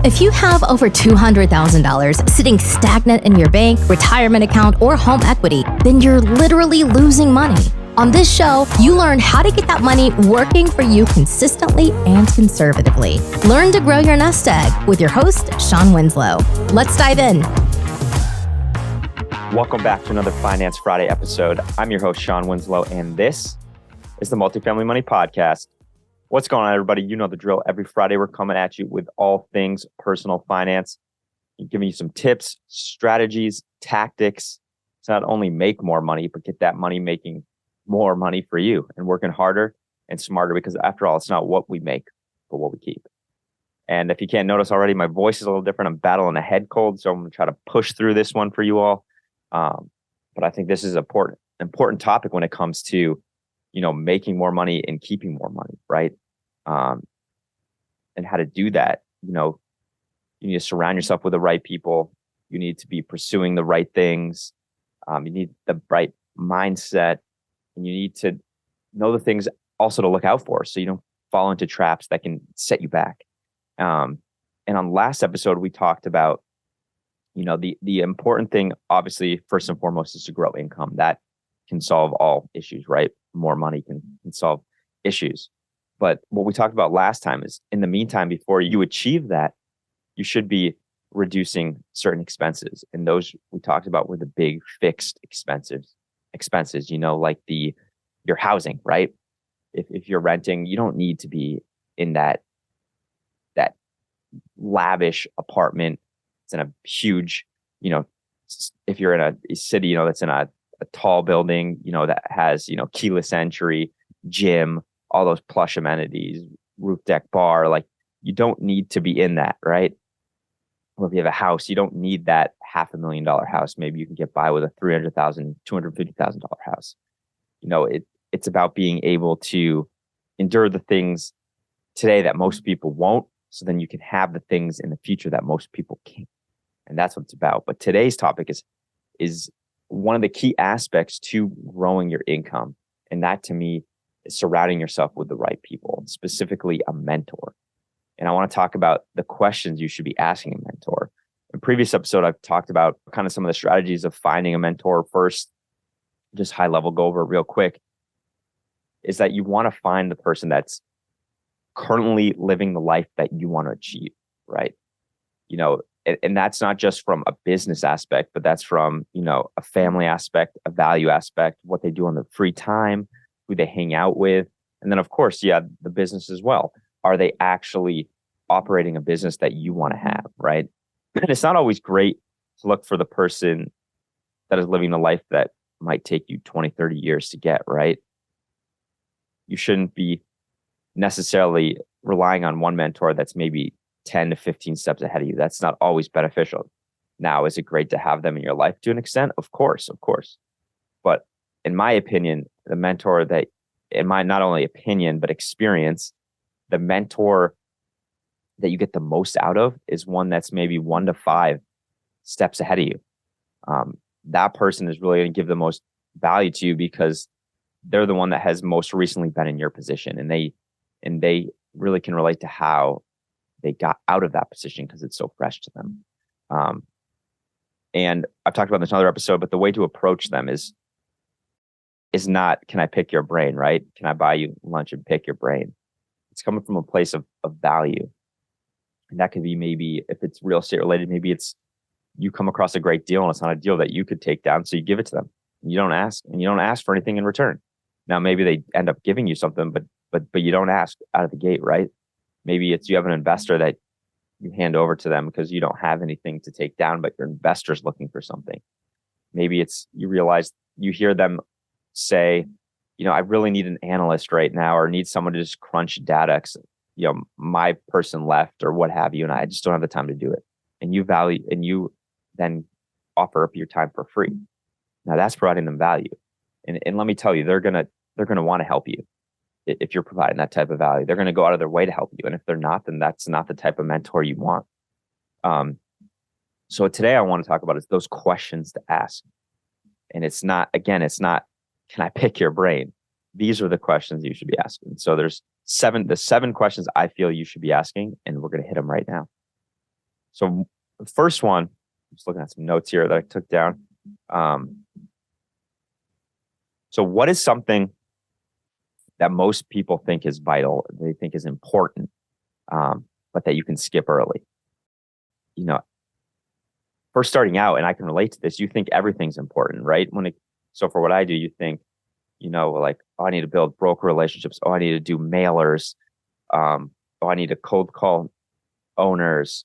If you have over $200,000 sitting stagnant in your bank, retirement account, or home equity, then you're literally losing money. On this show, you learn how to get that money working for you consistently and conservatively. Learn to grow your nest egg with your host, Shawn Winslow. Let's dive in. Welcome back to another Finance Friday episode. I'm your host, Shawn Winslow, and this is the Multifamily Money Podcast. What's going on, everybody? You know the drill. Every Friday, we're coming at you with all things personal finance, giving you some tips, strategies, tactics to not only make more money, but get that money making more money for you and working harder and smarter, because after all, it's not what we make, but what we keep. And if you can't notice already, my voice is a little different. I'm battling a head cold, so I'm going to try to push through this one for you all. But I think this is an important topic when it comes to, making more money and keeping more money, right? And how to do that. You need to surround yourself with the right people. You need to be pursuing the right things. You need the right mindset, and you need to know the things also to look out for, so you don't fall into traps that can set you back. And on last episode, we talked about, the important thing, obviously, first and foremost, is to grow income. That can solve all issues, right? More money can solve issues. But what we talked about last time is, in the meantime, before you achieve that, you should be reducing certain expenses. And those we talked about were the big fixed expenses, like your housing, right? If you're renting, you don't need to be in that lavish apartment. It's in a huge, if you're in a city, that's in a tall building, that has, keyless entry, gym, all those plush amenities, roof deck bar, like you don't need to be in that, right? Or if you have a house, you don't need that $500,000 house. Maybe you can get by with a $300,000, $250,000 house. It's about being able to endure the things today that most people won't, so then you can have the things in the future that most people can't. And that's what it's about. But today's topic is one of the key aspects to growing your income. And that, to me, is surrounding yourself with the right people, specifically a mentor. And I want to talk about the questions you should be asking a mentor. In previous episode, I've talked about kind of some of the strategies of finding a mentor. First, just high level, go over it real quick, is that you want to find the person that's currently living the life that you want to achieve, right? And that's not just from a business aspect, but that's from, a family aspect, a value aspect, what they do on their free time, who they hang out with. And then, of course, the business as well. Are they actually operating a business that you want to have, right? And it's not always great to look for the person that is living the life that might take you 20, 30 years to get, right? You shouldn't be necessarily relying on one mentor that's maybe 10 to 15 steps ahead of you. That's not always beneficial. Now, is it great to have them in your life to an extent? Of course. But in my opinion, the mentor that, in my not only opinion, but experience, the mentor that you get the most out of is one that's maybe 1 to 5 steps ahead of you. That person is really going to give the most value to you because they're the one that has most recently been in your position, and they really can relate to how they got out of that position because it's so fresh to them. And I've talked about this in another episode, but the way to approach them is not, can I pick your brain, right? Can I buy you lunch and pick your brain? It's coming from a place of value. And that could be, maybe if it's real estate related, maybe it's you come across a great deal and it's not a deal that you could take down. So you give it to them. You don't ask for anything in return. Now, maybe they end up giving you something, but you don't ask out of the gate, right? Maybe it's you have an investor that you hand over to them because you don't have anything to take down, but your investor's looking for something. Maybe it's you realize, you hear them say, I really need an analyst right now, or need someone to just crunch data. My person left or what have you, and I just don't have the time to do it. And you then offer up your time for free. Now that's providing them value. And let me tell you, they're gonna want to help you. If you're providing that type of value, they're going to go out of their way to help you. And if they're not, then that's not the type of mentor you want. So today I want to talk about is those questions to ask. And it's not, can I pick your brain? These are the questions you should be asking. So there's the seven questions I feel you should be asking, and we're going to hit them right now. So the first one, I'm just looking at some notes here that I took down. So what is something that most people think is vital, they think is important, but that you can skip early? First starting out, and I can relate to this, you think everything's important, right? So for what I do, you think, like, oh, I need to build broker relationships. Oh, I need to do mailers. Oh, I need to cold call owners.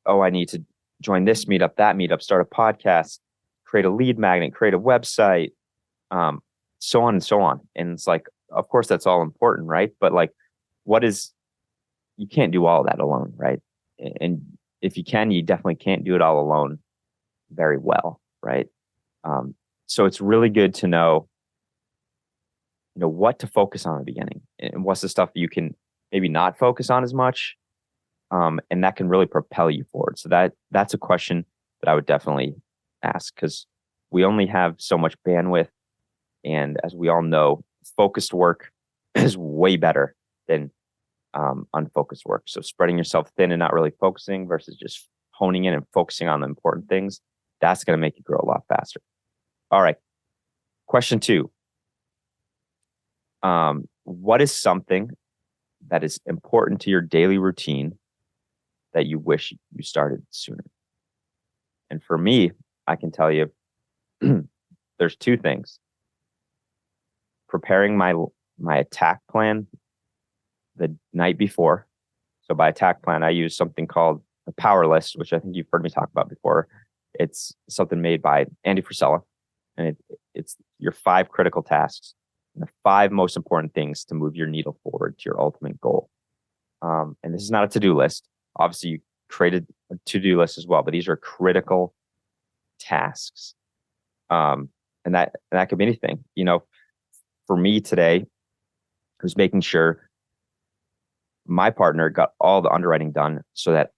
Oh, I need to join this meetup, that meetup, start a podcast, create a lead magnet, create a website, so on and so on. And it's like, of course, that's all important, right? But like, you can't do all of that alone, right? And if you can, you definitely can't do it all alone very well, right? So it's really good to know, what to focus on in the beginning, and what's the stuff that you can maybe not focus on as much, and that can really propel you forward. So that's a question that I would definitely ask, because we only have so much bandwidth, and as we all know, focused work is way better than unfocused work. So spreading yourself thin and not really focusing versus just honing in and focusing on the important things, that's going to make you grow a lot faster. All right. Question 2. What is something that is important to your daily routine that you wish you started sooner? And for me, I can tell you there's 2 things. Preparing my attack plan the night before. So by attack plan, I use something called a power list, which I think you've heard me talk about before. It's something made by Andy Frisella, and it's your 5 critical tasks, and the 5 most important things to move your needle forward to your ultimate goal. And this is not a to-do list. Obviously, you created a to-do list as well, but these are critical tasks. And that could be anything. For me today, I was making sure my partner got all the underwriting done so that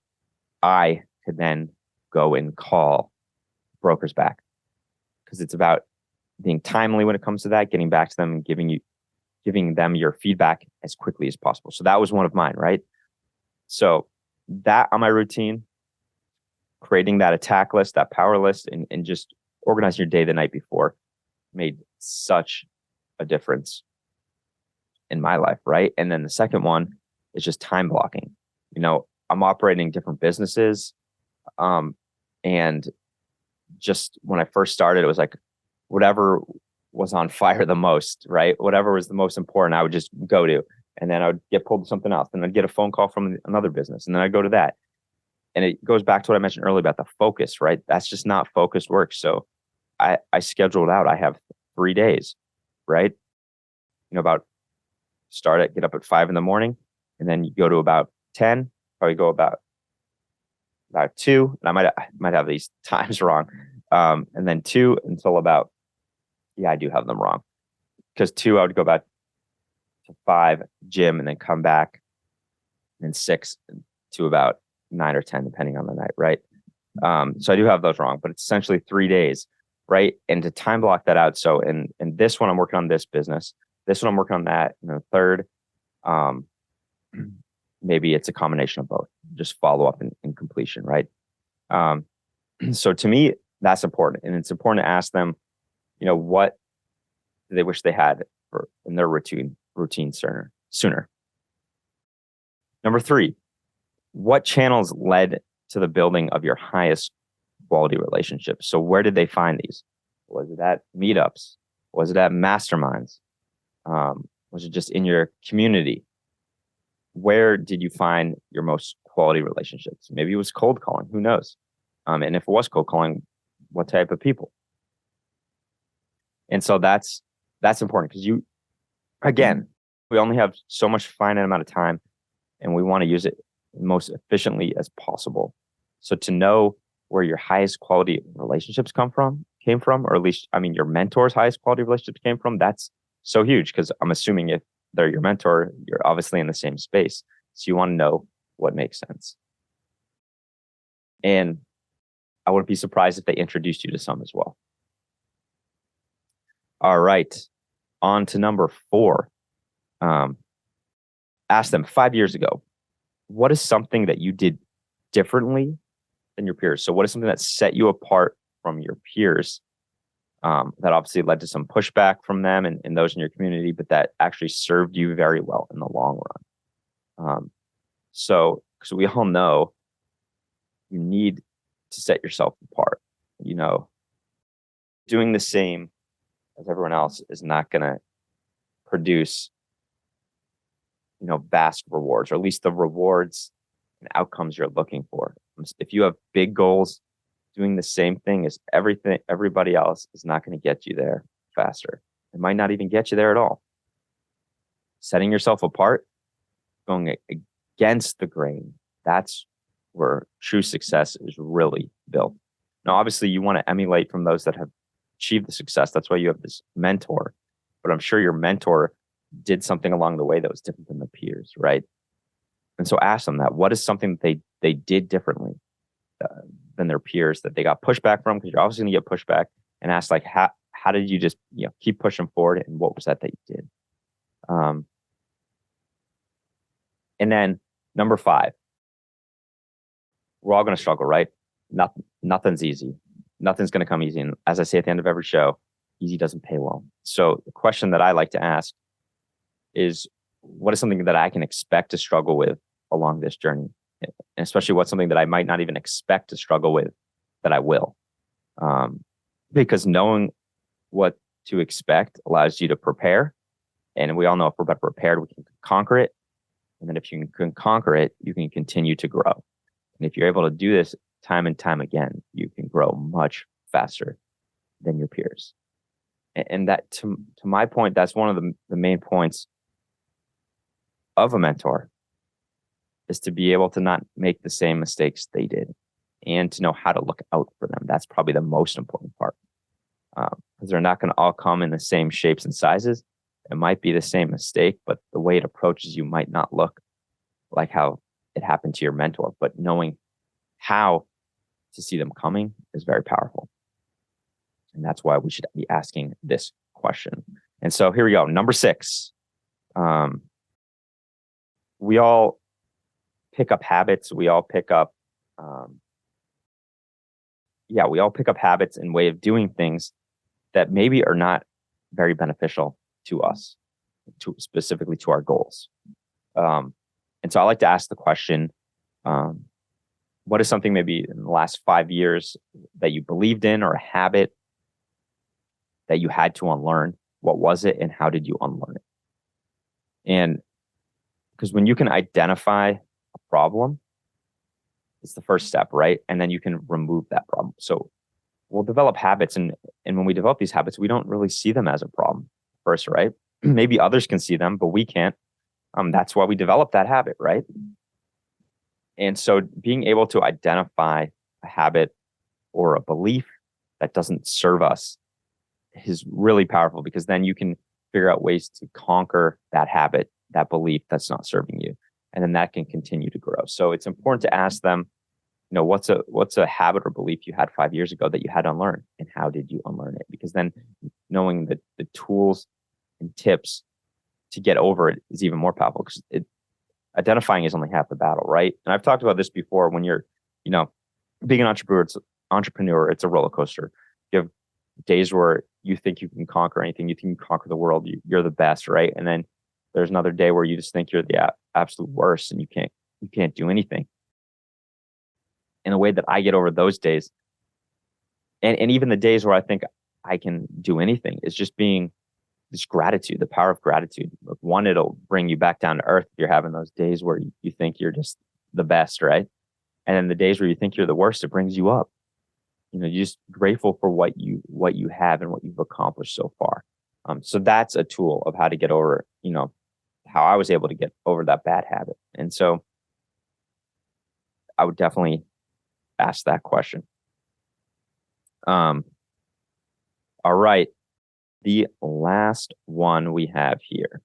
I could then go and call brokers back, because it's about being timely when it comes to that, getting back to them and giving them your feedback as quickly as possible. So that was one of mine, right? So that on my routine, creating that attack list, that power list, and just organizing your day the night before made such a difference in my life, right? And then the second one is just time blocking. I'm operating different businesses, and just when I first started, it was like whatever was on fire the most, right? Whatever was the most important, I would just go to, and then I would get pulled to something else, and I'd get a phone call from another business, and then I'd go to that. And it goes back to what I mentioned earlier about the focus, right? That's just not focused work. So I scheduled out. I have 3 days, right? Get up at 5 a.m, and then you go to about 10, probably go about 2. And I might have these times wrong. And then 2 until about, I do have them wrong, because 2, I would go about to 5, gym, and then come back, and then 6 to about 9 or 10, depending on the night, right? So I do have those wrong, but it's essentially 3 days, right? And to time block that out. So in this one, I'm working on this business. This one, I'm working on that. And the third, maybe it's a combination of both, just follow up and completion, right? So to me, that's important. And it's important to ask them, what do they wish they had in their routine sooner. Number 3, what channels led to the building of your highest quality relationships? So where did they find these? Was it at meetups? Was it at masterminds? Was it just in your community? Where did you find your most quality relationships? Maybe it was cold calling. Who knows? And if it was cold calling, what type of people? And so that's important, because we only have so much finite amount of time, and we want to use it most efficiently as possible. So to know where your highest quality relationships came from, or at least, your mentor's highest quality relationships came from, that's so huge, because I'm assuming if they're your mentor, you're obviously in the same space. So you want to know what makes sense. And I wouldn't be surprised if they introduced you to some as well. All right. On to number 4. Ask them 5 years ago, what is something that you did differently than your peers? So what is something that set you apart from your peers, that obviously led to some pushback from them and those in your community, but that actually served you very well in the long run? So because we all know you need to set yourself apart. Doing the same as everyone else is not going to produce, vast rewards, or at least the rewards and outcomes you're looking for. If you have big goals, doing the same thing as everybody else is not going to get you there faster. It might not even get you there at all. Setting yourself apart, going against the grain, that's where true success is really built. Now, obviously, you want to emulate from those that have achieved the success. That's why you have this mentor. But I'm sure your mentor did something along the way that was different than the peers, right? And so ask them that. What is something that they did differently than their peers that they got pushback from? Because you're obviously going to get pushback. And ask, like, how did you just keep pushing forward, and what was that you did? And then number 5, we're all going to struggle, right? Nothing's easy. Nothing's going to come easy. And as I say at the end of every show, easy doesn't pay well. So the question that I like to ask is, what is something that I can expect to struggle with along this journey? And especially what's something that I might not even expect to struggle with that I will. Because knowing what to expect allows you to prepare. And we all know if we're prepared, we can conquer it. And then if you can conquer it, you can continue to grow. And if you're able to do this time and time again, you can grow much faster than your peers. And that, to my point, that's one of the main points of a mentor, is to be able to not make the same mistakes they did, and to know how to look out for them. That's probably the most important part, because they're not going to all come in the same shapes and sizes. It might be the same mistake, but the way it approaches you might not look like how it happened to your mentor. But knowing how to see them coming is very powerful. And that's why we should be asking this question. And so here we go. Number 6. We all pick up habits. We all pick up, we all pick up habits and way of doing things that maybe are not very beneficial to us, specifically to our goals. And so I like to ask the question, what is something maybe in the last 5 years that you believed in, or a habit that you had to unlearn? What was it, and how did you unlearn it? And because when you can identify a problem, it's the first step, right? And then you can remove that problem. So we'll develop habits, and when we develop these habits, we don't really see them as a problem first, right? Maybe others can see them, but we can't. That's why we develop that habit, right? And so being able to identify a habit or a belief that doesn't serve us is really powerful, because then you can figure out ways to conquer that habit, that belief that's not serving you. And then that can continue to grow. So it's important to ask them, what's a habit or belief you had 5 years ago that you had to unlearn, and how did you unlearn it? Because then knowing the tools and tips to get over it is even more powerful, because identifying is only half the battle, right? And I've talked about this before. When you're, being an entrepreneur, it's a roller coaster. You have days where you think you can conquer anything. You think you can conquer the world. You're the best, right? And then there's another day where you just think you're the absolute worst, and you can't do anything. And the way that I get over those days, and even the days where I think I can do anything, is just being this gratitude, the power of gratitude. One, it'll bring you back down to earth if you're having those days where you think you're just the best, right? And then the days where you think you're the worst, it brings you up. You're just grateful for what you have and what you've accomplished so far. So that's a tool of how to get over, how I was able to get over that bad habit. And so I would definitely ask that question. All right. The last one we have here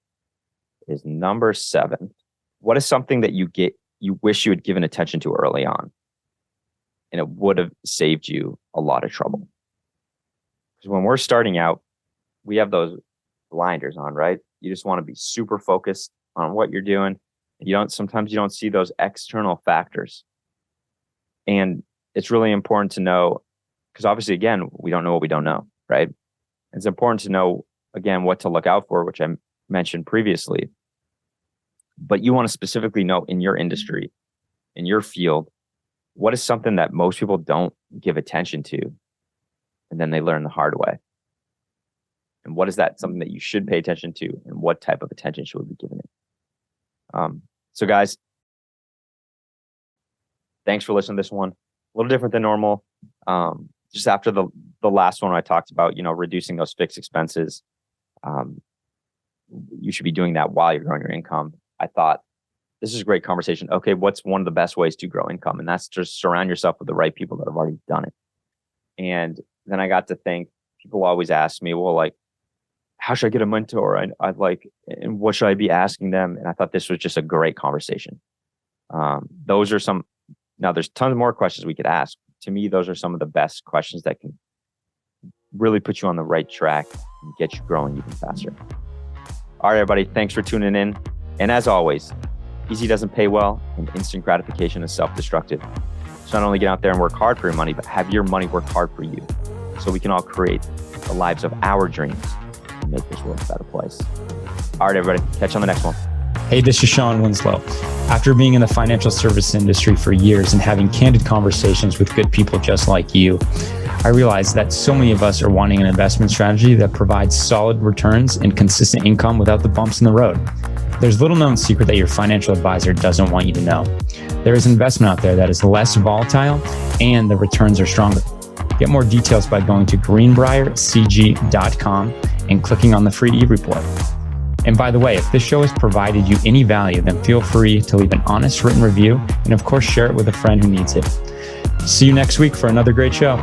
is number 7. What is something that you wish you had given attention to early on, and it would have saved you a lot of trouble? Because when we're starting out, we have those blinders on, right? You just want to be super focused on what you're doing. Sometimes you don't see those external factors And it's really important to know, because obviously, again, we don't know what we don't know, right? It's important to know, again, what to look out for, which I mentioned previously. But you want to specifically know in your industry, in your field, what is something that most people don't give attention to, and then they learn the hard way. And what is that something that you should pay attention to, and what type of attention should we be giving it? So guys, thanks for listening to this one. A little different than normal. Just after the last one I talked about, reducing those fixed expenses. You should be doing that while you're growing your income. I thought this is a great conversation. Okay, what's one of the best ways to grow income? And that's just surround yourself with the right people that have already done it. And then I got to think, people always ask me, well, like, how should I get a mentor? And what should I be asking them? And I thought this was just a great conversation. Those are some. Now, there's tons more questions we could ask. To me, those are some of the best questions that can really put you on the right track and get you growing even faster. All right, everybody. Thanks for tuning in. And as always, easy doesn't pay well, and instant gratification is self-destructive. So not only get out there and work hard for your money, but have your money work hard for you, so we can all create the lives of our dreams and make this world a better place. All right, everybody. Catch you on the next one. Hey, this is Shawn Winslow. After being in the financial service industry for years and having candid conversations with good people just like you, I realized that so many of us are wanting an investment strategy that provides solid returns and consistent income without the bumps in the road. There's little known secret that your financial advisor doesn't want you to know. There is investment out there that is less volatile and the returns are stronger. Get more details by going to greenbriercg.com and clicking on the free e-report. And by the way, if this show has provided you any value, then feel free to leave an honest written review and of course share it with a friend who needs it. See you next week for another great show.